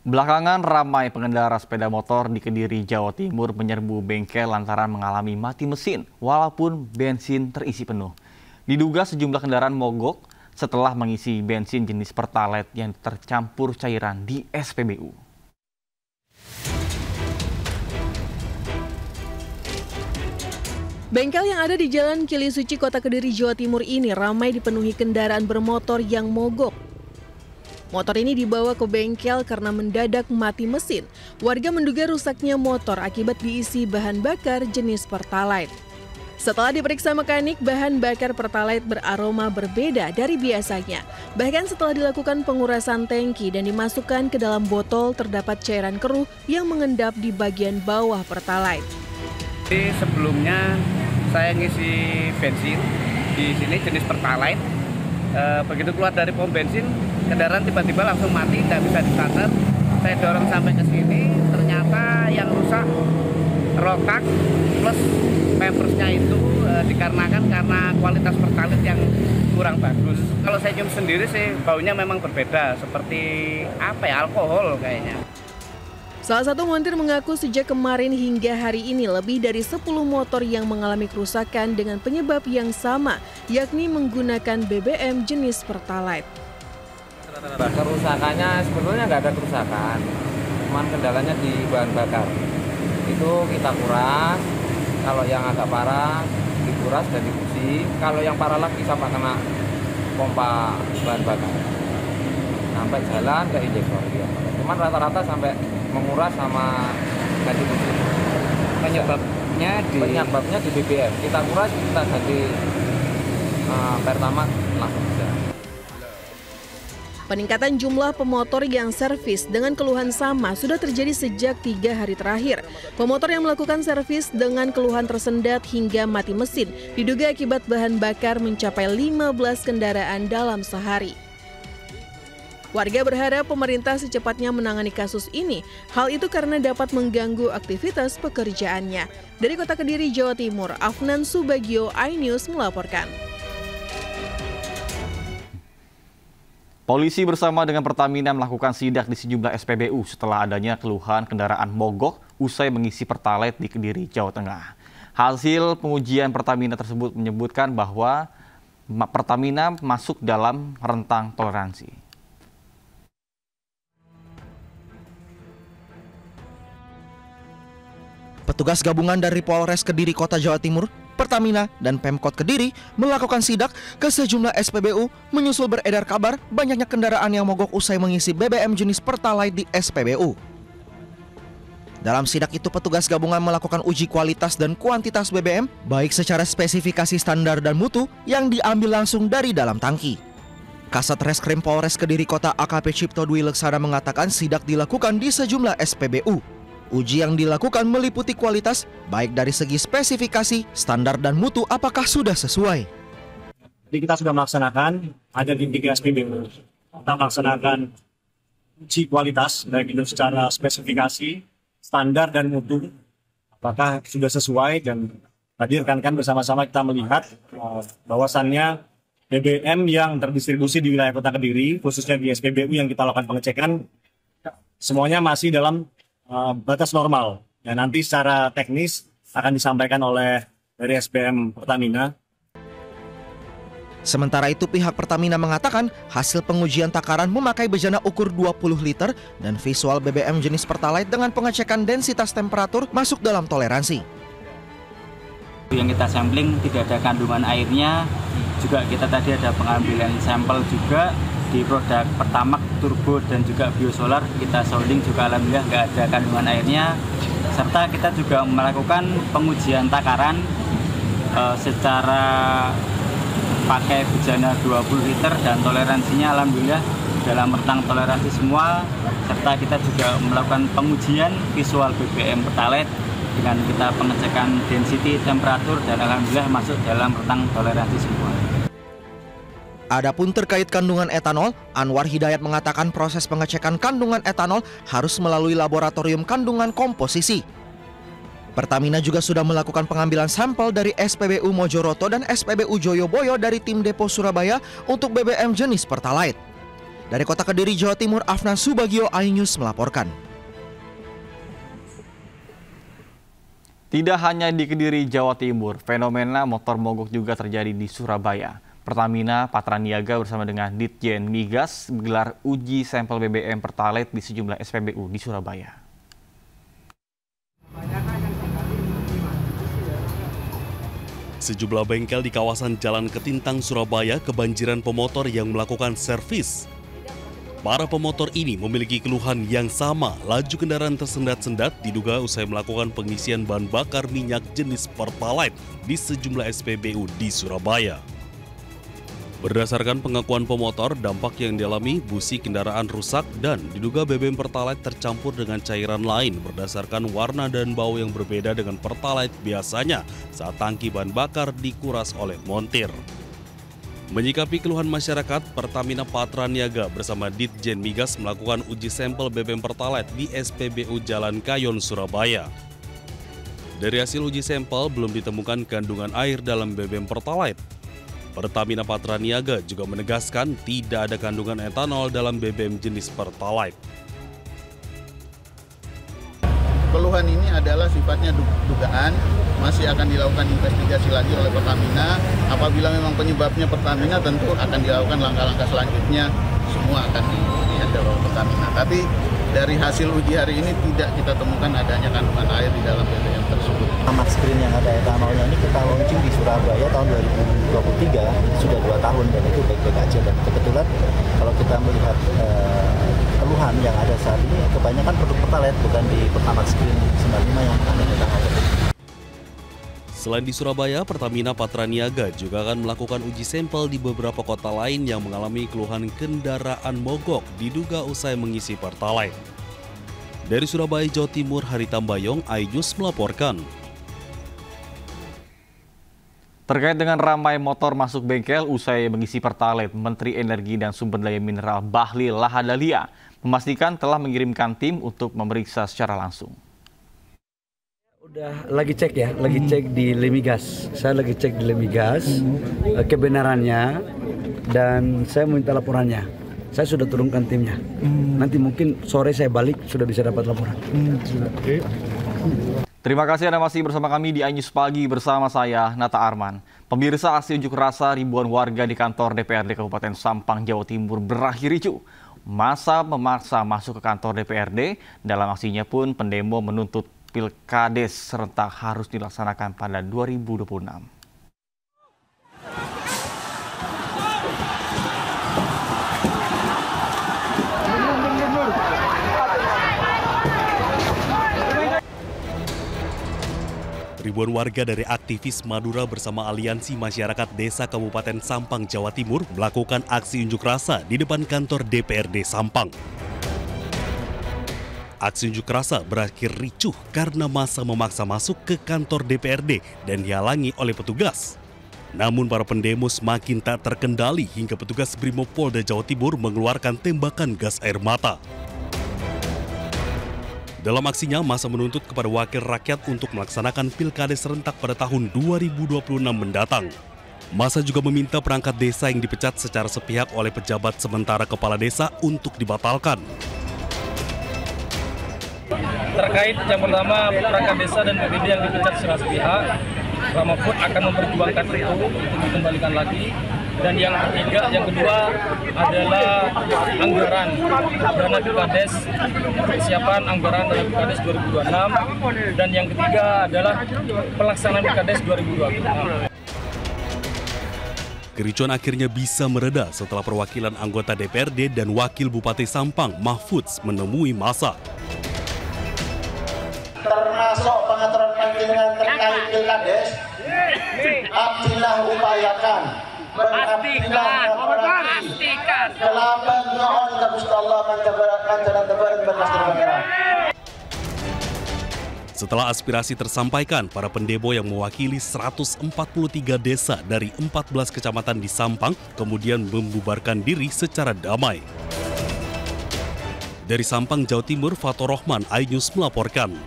Belakangan ramai pengendara sepeda motor di Kediri, Jawa Timur menyerbu bengkel lantaran mengalami mati mesin walaupun bensin terisi penuh. Diduga sejumlah kendaraan mogok setelah mengisi bensin jenis Pertalite yang tercampur cairan di SPBU. Bengkel yang ada di Jalan Kilisuci, Kota Kediri, Jawa Timur ini ramai dipenuhi kendaraan bermotor yang mogok. Motor ini dibawa ke bengkel karena mendadak mati mesin. Warga menduga rusaknya motor akibat diisi bahan bakar jenis Pertalite. Setelah diperiksa mekanik, bahan bakar Pertalite beraroma berbeda dari biasanya. Bahkan setelah dilakukan pengurasan tangki dan dimasukkan ke dalam botol, terdapat cairan keruh yang mengendap di bagian bawah Pertalite. Sebelumnya saya ngisi bensin di sini jenis Pertalite. Begitu keluar dari pom bensin, kendaraan tiba-tiba langsung mati, tidak bisa distarter. Saya dorong sampai ke sini, ternyata yang rusak rotak plus pampersnya itu dikarenakan karena kualitas Pertalite yang kurang bagus. Kalau saya nyium sendiri sih baunya memang berbeda, seperti alkohol kayaknya. Salah satu montir mengaku sejak kemarin hingga hari ini lebih dari 10 motor yang mengalami kerusakan dengan penyebab yang sama, yakni menggunakan BBM jenis Pertalite. Kerusakannya sebetulnya nggak ada kerusakan, cuman kendalanya di bahan bakar. Itu kita kuras, kalau yang agak parah dikuras dan dicuci, kalau yang parah lagi sampai kena pompa bahan bakar. Sampai jalan ke injektor ya. Cuman rata-rata sampai menguras sama ganti mesin. Penyebabnya di BBM. Kita kuras, kita ganti Pertamax langsung bisa. Peningkatan jumlah pemotor yang servis dengan keluhan sama sudah terjadi sejak 3 hari terakhir. Pemotor yang melakukan servis dengan keluhan tersendat hingga mati mesin diduga akibat bahan bakar mencapai 15 kendaraan dalam sehari. Warga berharap pemerintah secepatnya menangani kasus ini. Hal itu karena dapat mengganggu aktivitas pekerjaannya. Dari Kota Kediri, Jawa Timur, Afnan Subagio, iNews melaporkan. Polisi bersama dengan Pertamina melakukan sidak di sejumlah SPBU setelah adanya keluhan kendaraan mogok usai mengisi Pertalite di Kediri, Jawa Tengah. Hasil pengujian Pertamina tersebut menyebutkan bahwa Pertamina masuk dalam rentang toleransi. Petugas gabungan dari Polres Kediri Kota Jawa Timur, Pertamina, dan Pemkot Kediri melakukan sidak ke sejumlah SPBU menyusul beredar kabar banyaknya kendaraan yang mogok usai mengisi BBM jenis Pertalite di SPBU. Dalam sidak itu, petugas gabungan melakukan uji kualitas dan kuantitas BBM, baik secara spesifikasi standar dan mutu yang diambil langsung dari dalam tangki. Kasat Reskrim Polres Kediri Kota AKP Cipto Dwi Leksana mengatakan sidak dilakukan di sejumlah SPBU. Uji yang dilakukan meliputi kualitas, baik dari segi spesifikasi, standar, dan mutu apakah sudah sesuai. Jadi kita sudah melaksanakan, ada di 3 SPBU. Kita melaksanakan uji kualitas, baik itu secara spesifikasi, standar, dan mutu. Apakah sudah sesuai, dan tadi rekan-rekan bersama-sama kita melihat bahwasannya BBM yang terdistribusi di wilayah Kota Kediri, khususnya di SPBU yang kita lakukan pengecekan, semuanya masih dalam batas normal. Dan nanti secara teknis akan disampaikan oleh dari SPM Pertamina. Sementara itu pihak Pertamina mengatakan hasil pengujian takaran memakai bejana ukur 20 liter dan visual BBM jenis Pertalite dengan pengecekan densitas temperatur masuk dalam toleransi. Yang kita sampling tidak ada kandungan airnya, juga kita tadi ada pengambilan sampel juga di produk Pertamax, Turbo, dan juga Biosolar. Kita sounding juga alhamdulillah nggak ada kandungan airnya. Serta kita juga melakukan pengujian takaran secara pakai bejana 20 liter dan toleransinya alhamdulillah dalam rentang toleransi semua. Serta kita juga melakukan pengujian visual BBM Pertalite dengan kita pengecekan density temperatur dan alhamdulillah masuk dalam rentang toleransi semua. Adapun terkait kandungan etanol, Anwar Hidayat mengatakan proses pengecekan kandungan etanol harus melalui laboratorium kandungan komposisi. Pertamina juga sudah melakukan pengambilan sampel dari SPBU Mojoroto dan SPBU Joyoboyo dari tim Depo Surabaya untuk BBM jenis Pertalite. Dari Kota Kediri, Jawa Timur, Afnan Subagio, iNews melaporkan. Tidak hanya di Kediri, Jawa Timur, fenomena motor mogok juga terjadi di Surabaya. Pertamina Patraniaga bersama dengan Ditjen Migas menggelar uji sampel BBM Pertalite di sejumlah SPBU di Surabaya. Sejumlah bengkel di kawasan Jalan Ketintang, Surabaya kebanjiran pemotor yang melakukan servis. Para pemotor ini memiliki keluhan yang sama, laju kendaraan tersendat-sendat diduga usai melakukan pengisian bahan bakar minyak jenis Pertalite di sejumlah SPBU di Surabaya. Berdasarkan pengakuan pemotor, dampak yang dialami busi kendaraan rusak dan diduga BBM Pertalite tercampur dengan cairan lain berdasarkan warna dan bau yang berbeda dengan Pertalite biasanya saat tangki bahan bakar dikuras oleh montir. Menyikapi keluhan masyarakat, Pertamina Patraniaga bersama Ditjen Migas melakukan uji sampel BBM Pertalite di SPBU Jalan Kayon, Surabaya. Dari hasil uji sampel belum ditemukan kandungan air dalam BBM Pertalite. Pertamina Patraniaga juga menegaskan tidak ada kandungan etanol dalam BBM jenis Pertalite. Keluhan ini adalah sifatnya dugaan, masih akan dilakukan investigasi lagi oleh Pertamina. Apabila memang penyebabnya Pertamina, tentu akan dilakukan langkah-langkah selanjutnya, semua akan dihandle oleh Pertamina. Tapi dari hasil uji hari ini tidak kita temukan adanya kandungan air di dalam BBM tersebut. Amat screen yang ada etanolnya ini kita launching di Surabaya tahun 2023, sudah 2 tahun dan itu baik-baik aja. Dan kebetulan kalau kita melihat keluhan yang ada saat ini kebanyakan produk Pertalite, bukan di Pertamax Screen 95 yang ada etanol. Selain di Surabaya, Pertamina Patraniaga juga akan melakukan uji sampel di beberapa kota lain yang mengalami keluhan kendaraan mogok diduga usai mengisi Pertalite. Dari Surabaya, Jawa Timur, Hari Tambayong, iNews melaporkan. Terkait dengan ramai motor masuk bengkel usai mengisi Pertalite, Menteri Energi dan Sumber Daya Mineral Bahlil Lahadalia memastikan telah mengirimkan tim untuk memeriksa secara langsung. Udah lagi cek ya, lagi cek di Lemigas. Saya lagi cek di Lemigas kebenarannya dan saya minta laporannya. Saya sudah turunkan timnya. Nanti mungkin sore saya balik sudah bisa dapat laporan. Terima kasih Anda masih bersama kami di iNews Pagi bersama saya, Nata Arman. Pemirsa, aksi unjuk rasa ribuan warga di kantor DPRD Kabupaten Sampang, Jawa Timur berakhir ricuh. Massa memaksa masuk ke kantor DPRD. Dalam aksinya pun pendemo menuntut Pilkades serentak harus dilaksanakan pada 2026. Ribuan warga dari aktivis Madura bersama Aliansi Masyarakat Desa Kabupaten Sampang, Jawa Timur melakukan aksi unjuk rasa di depan kantor DPRD Sampang. Aksi unjuk rasa berakhir ricuh karena massa memaksa masuk ke kantor DPRD dan dihalangi oleh petugas. Namun para pendemo semakin tak terkendali hingga petugas Brimopolda Jawa Timur mengeluarkan tembakan gas air mata. Dalam aksinya, massa menuntut kepada wakil rakyat untuk melaksanakan pilkades serentak pada tahun 2026 mendatang. Massa juga meminta perangkat desa yang dipecat secara sepihak oleh pejabat sementara kepala desa untuk dibatalkan. Terkait yang pertama, perangkat desa dan BPD yang dipecat secara sepihak, Ramaput akan memperjuangkan itu untuk dikembalikan lagi. Dan yang kedua adalah anggaran dana Pilkades, persiapan anggaran dana Pilkades 2026. Dan yang ketiga adalah pelaksanaan Pilkades 2026. Kericuan akhirnya bisa mereda setelah perwakilan anggota DPRD dan Wakil Bupati Sampang, Mahfudz, menemui massa. Termasuk pengaturan pimpinan terkait Pilkades, abdilah upayakan mengabdilah pastikan kelaban nyoon ka Gusti Allah panjaran tebaran berkas terang. Setelah aspirasi tersampaikan, para pendemo yang mewakili 143 desa dari 14 kecamatan di Sampang kemudian membubarkan diri secara damai. Dari Sampang, Jawa Timur, Fatur Rahman, iNews melaporkan.